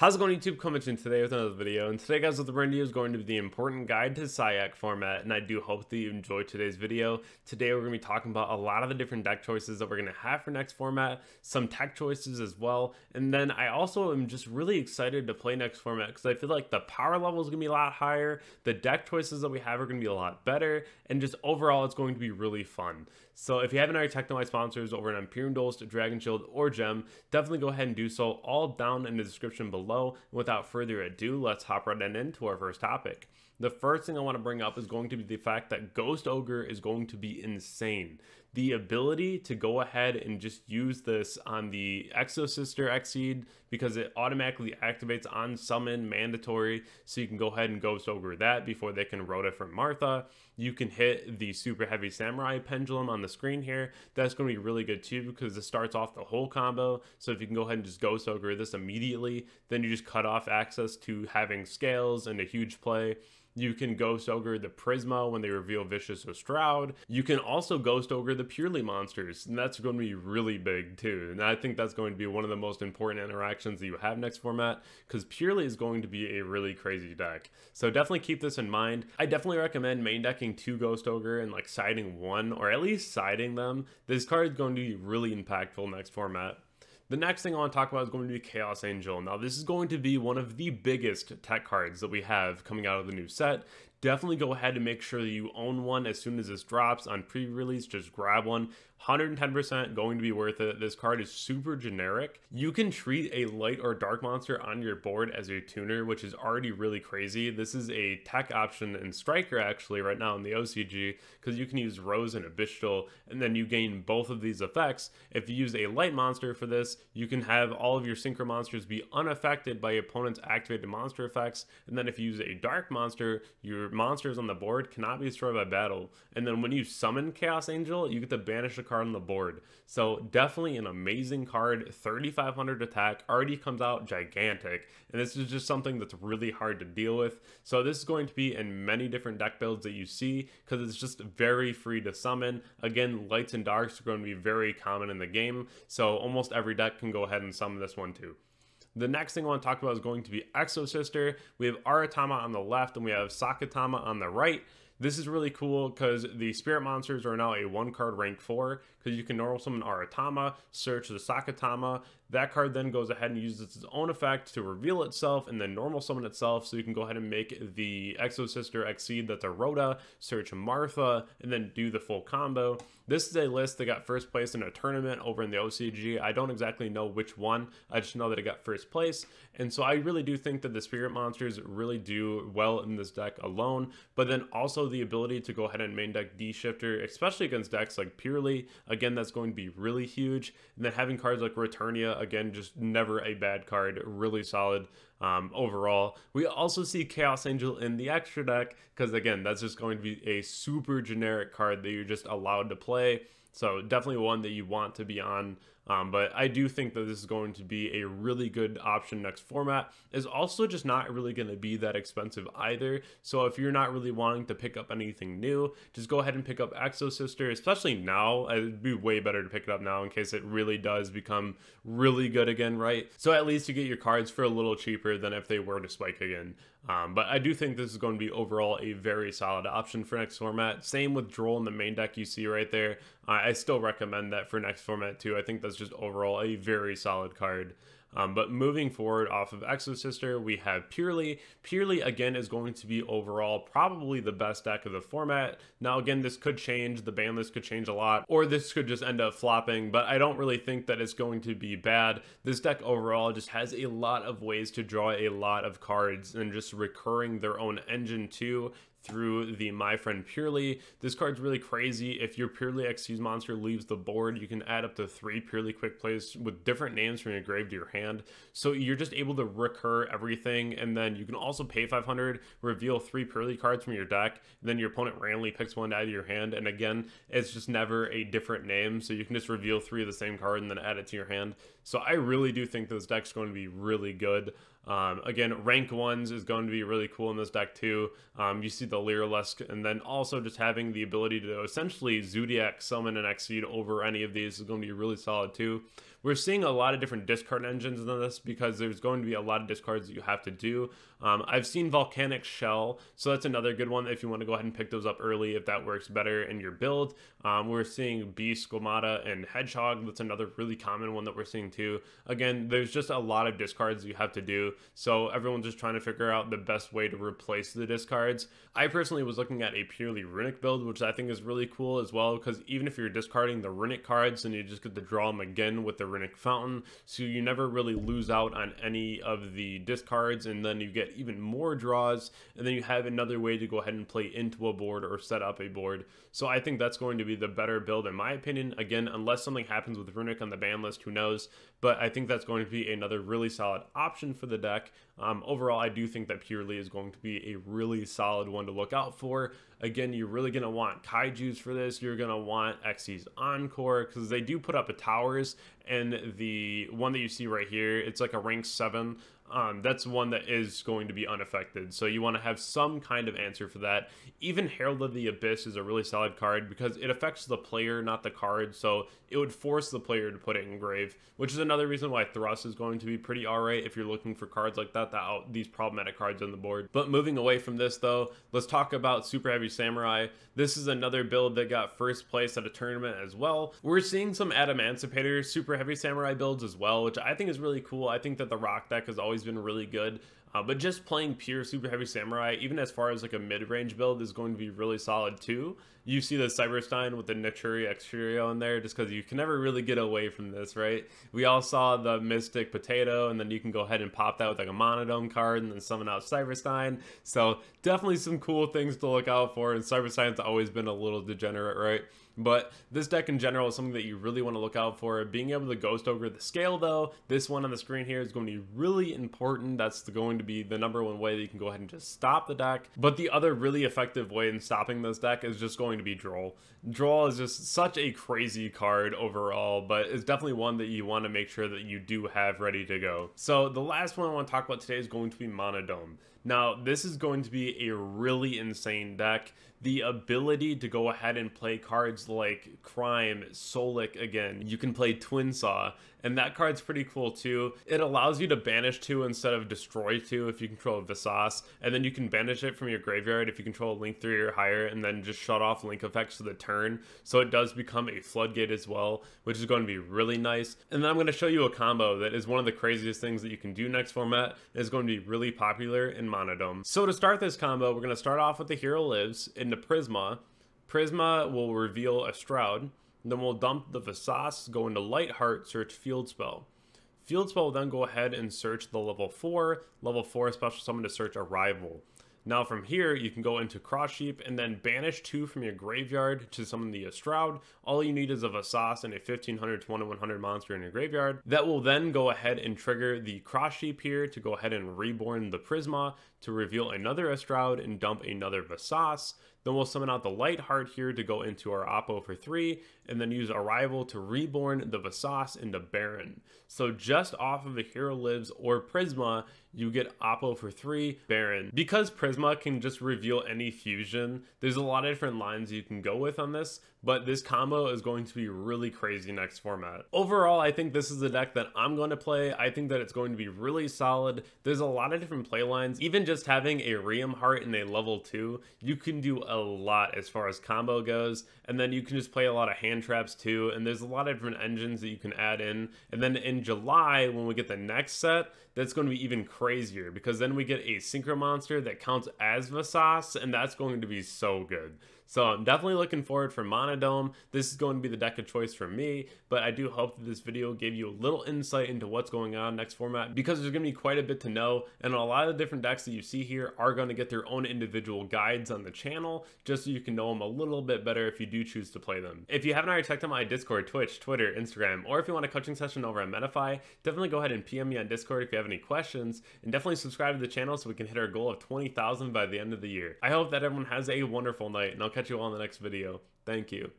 How's it going, YouTube? Coming in today with another video, and today, guys, what the brand new is going to be the important guide to Cyac format, and I do hope that you enjoyed today's video. Today we're going to be talking about a lot of the different deck choices that we're going to have for next format, some tech choices as well, and then I also am just really excited to play next format because I feel like the power level is going to be a lot higher, the deck choices that we have are going to be a lot better, and just overall it's going to be really fun. So if you haven't already checked out my sponsors over at Imperium Duelist, Dragon Shield, or Gem, definitely go ahead and do so, all down in the description below. And without further ado, let's hop right into our first topic. The first thing I want to bring up is going to be the fact that Ghost Ogre is going to be insane. The ability to go ahead and just use this on the Exo Sister Exceed because it automatically activates on summon mandatory, so you can go ahead and Ghost Ogre that before they can Rhoda from Martha. You can hit the super heavy samurai pendulum on the screen here. That's going to be really good too because it starts off the whole combo. So if you can go ahead and just Ghost Ogre this immediately, then you just cut off access to having scales and a huge play. You can Ghost Ogre the Prisma when they reveal Vicious or Stroud. You can also Ghost Ogre the Purely monsters, and that's going to be really big too. And I think that's going to be one of the most important interactions that you have next format, because Purely is going to be a really crazy deck. So definitely keep this in mind. I definitely recommend main decking 2 Ghost Ogre and like siding 1, or at least siding them. This card is going to be really impactful next format. The next thing I want to talk about is going to be Chaos Angel. Now, this is going to be one of the biggest tech cards that we have coming out of the new set. Definitely go ahead and make sure that you own one as soon as this drops on pre-release. Just grab one. 110% going to be worth it. This card is super generic. You can treat a light or dark monster on your board as a tuner, which is already really crazy. This is a tech option in Striker actually right now in the OCG, because you can use Rose and Abyssal, and then you gain both of these effects. If you use a light monster for this, you can have all of your synchro monsters be unaffected by your opponent's activated monster effects, and then if you use a dark monster, your monsters on the board cannot be destroyed by battle. And then when you summon Chaos Angel, you get to banish a card on the board. So definitely an amazing card. 3,500 attack, already comes out gigantic, and this is just something that's really hard to deal with. So this is going to be in many different deck builds that you see, because it's just very free to summon. Again, lights and darks are going to be very common in the game, so almost every deck can go ahead and summon this one too. The next thing I want to talk about is going to be Exo Sister. We have Aratama on the left and we have Sakatama on the right. This is really cool because the spirit monsters are now a 1-card rank 4, because you can normal summon Aratama, search the Sakatama. That card then goes ahead and uses its own effect to reveal itself and then normal summon itself, so you can go ahead and make the Exo Sister Exceed that's a Rhoda, search Martha, and then do the full combo. This is a list that got first place in a tournament over in the OCG. I don't exactly know which one, I just know that it got first place, and so I really do think that the spirit monsters really do well in this deck alone, but then also the ability to go ahead and main deck D-Shifter, especially against decks like Purely. Again, that's going to be really huge. And then having cards like Returnia, again, just never a bad card, really solid overall. We also see Chaos Angel in the extra deck, because again, that's just going to be a super generic card that you're just allowed to play. So definitely one that you want to be on. But I do think that this is going to be a really good option next format. It's also just not really going to be that expensive either. So if you're not really wanting to pick up anything new, just go ahead and pick up Exo Sister, especially now. It'd be way better to pick it up now in case it really does become really good again, right? So at least you get your cards for a little cheaper than if they were to spike again. But I do think this is going to be overall a very solid option for next format. Same with Droll in the main deck you see right there. I still recommend that for next format too. I think that's just overall a very solid card. But moving forward off of Exo Sister, we have Purely. Purely, again, is going to be overall probably the best deck of the format. Now, again, this could change. The ban list could change a lot, or this could just end up flopping, but I don't really think that it's going to be bad. This deck overall just has a lot of ways to draw a lot of cards and just recurring their own engine too, through the My Friend Purely. This card's really crazy. If your Purely Exceed monster leaves the board, you can add up to 3 Purely quick plays with different names from your grave to your hand. So you're just able to recur everything, and then you can also pay 500, reveal 3 Purely cards from your deck, and then your opponent randomly picks one out of your hand, and again, it's just never a different name, so you can just reveal 3 of the same card and then add it to your hand. So I really do think this deck's going to be really good. Again, rank 1s is going to be really cool in this deck too. You see the Lyrilusk, and then also just having the ability to essentially Zodiac summon and exceed over any of these is going to be really solid too. We're seeing a lot of different discard engines in this because there's going to be a lot of discards that you have to do. I've seen Volcanic Shell, so that's another good one if you want to go ahead and pick those up early if that works better in your build. We're seeing Beast, Squamata, and Hedgehog. That's another really common one that we're seeing too. Again, there's just a lot of discards you have to do, so everyone's just trying to figure out the best way to replace the discards. I personally was looking at a purely Runic build, which I think is really cool as well, because even if you're discarding the Runic cards, then you just get to draw them again with the Runic Fountain, so you never really lose out on any of the discards, and then you get even more draws, and then you have another way to go ahead and play into a board or set up a board. So I think that's going to be the better build in my opinion. Again, unless something happens with Runic on the ban list, who knows, but I think that's going to be another really solid option for the deck. Overall, I do think that Purely is going to be a really solid one to look out for. Again, you're really going to want Kaijus for this. You're going to want Xyz Encore, because they do put up a towers, and the one that you see right here, it's like a rank 7. That's one that is going to be unaffected, so you want to have some kind of answer for that. Even Herald of the Abyss is a really solid card because it affects the player, not the card, so it would force the player to put it in grave, which is another reason why Thrust is going to be pretty alright if you're looking for cards like that out these problematic cards on the board. But moving away from this though, let's talk about Super Heavy Samurai. This is another build that got first place at a tournament as well. We're seeing some Adamancipator Super Heavy Samurai builds as well, which I think is really cool. I think that the Rock deck has always been really good. But just playing pure Super Heavy Samurai, even as far as like a mid-range build, is going to be really solid too. You see the Cyberstein with the Naturi Exterio in there just because you can never really get away from this, right? We all saw the Mystic Potato, and then you can go ahead and pop that with like a Monodome card and then summon out Cyberstein. So definitely some cool things to look out for, and Cyberstein's always been a little degenerate, right? But this deck in general is something that you really want to look out for. Being able to Ghost Ogre the scale though, this one on the screen here is going to be really important. That's going to be the #1 way that you can go ahead and just stop the deck. But the other really effective way in stopping this deck is just going to be Droll. Droll is just such a crazy card overall, but it's definitely one that you want to make sure that you do have ready to go. So the last one I want to talk about today is going to be Monodome. Now, this is going to be a really insane deck. The ability to go ahead and play cards like Crime, Solic again. You can play Twin Saw, and that card's pretty cool too. It allows you to banish 2 instead of destroy 2 if you control Visas, and then you can banish it from your graveyard if you control Link 3 or higher, and then just shut off Link effects for the turn. So it does become a floodgate as well, which is going to be really nice. And then I'm going to show you a combo that is one of the craziest things that you can do next format, and is going to be really popular in Monodome. So to start this combo, we're going to start off with the Hero Lives into Prisma. Prisma will reveal a Shroud. Then we'll dump the Visas, go into Lightheart, search Field Spell. Field Spell will then go ahead and search the level 4 special summon to search Arrival. Now from here, you can go into Cross Sheep and then banish 2 from your graveyard to summon the Shroud. All you need is a Visas and a 1500 to 2100 monster in your graveyard. That will then go ahead and trigger the Cross Sheep here to go ahead and reborn the Prisma to reveal another Shroud and dump another Visas. Then we'll summon out the Lightheart here to go into our Oppo for 3, and then use Arrival to reborn the Visas into Baron. So just off of a Hero Lives or Prisma, you get Oppo for 3, Baron. Because Prisma can just reveal any fusion, there's a lot of different lines you can go with on this, but this combo is going to be really crazy next format. Overall, I think this is the deck that I'm going to play. I think that it's going to be really solid. There's a lot of different play lines. Even just having a Riem Heart in a level 2, you can do a lot as far as combo goes, and then you can just play a lot of hand traps too, and there's a lot of different engines that you can add in. And then in July, when we get the next set, that's going to be even crazier, because then we get a Synchro Monster that counts as Visas, and that's going to be so good. So I'm definitely looking forward for Monodome. This is going to be the deck of choice for me, but I do hope that this video gave you a little insight into what's going on next format, because there's going to be quite a bit to know, and a lot of the different decks that you see here are going to get their own individual guides on the channel, just so you can know them a little bit better if you do choose to play them. If you haven't already checked out my Discord, Twitch, Twitter, Instagram, or if you want a coaching session over at Metafy, definitely go ahead and PM me on Discord if you have any questions, and definitely subscribe to the channel so we can hit our goal of 20,000 by the end of the year. I hope that everyone has a wonderful night, and I'll catch you all in the next video. Thank you.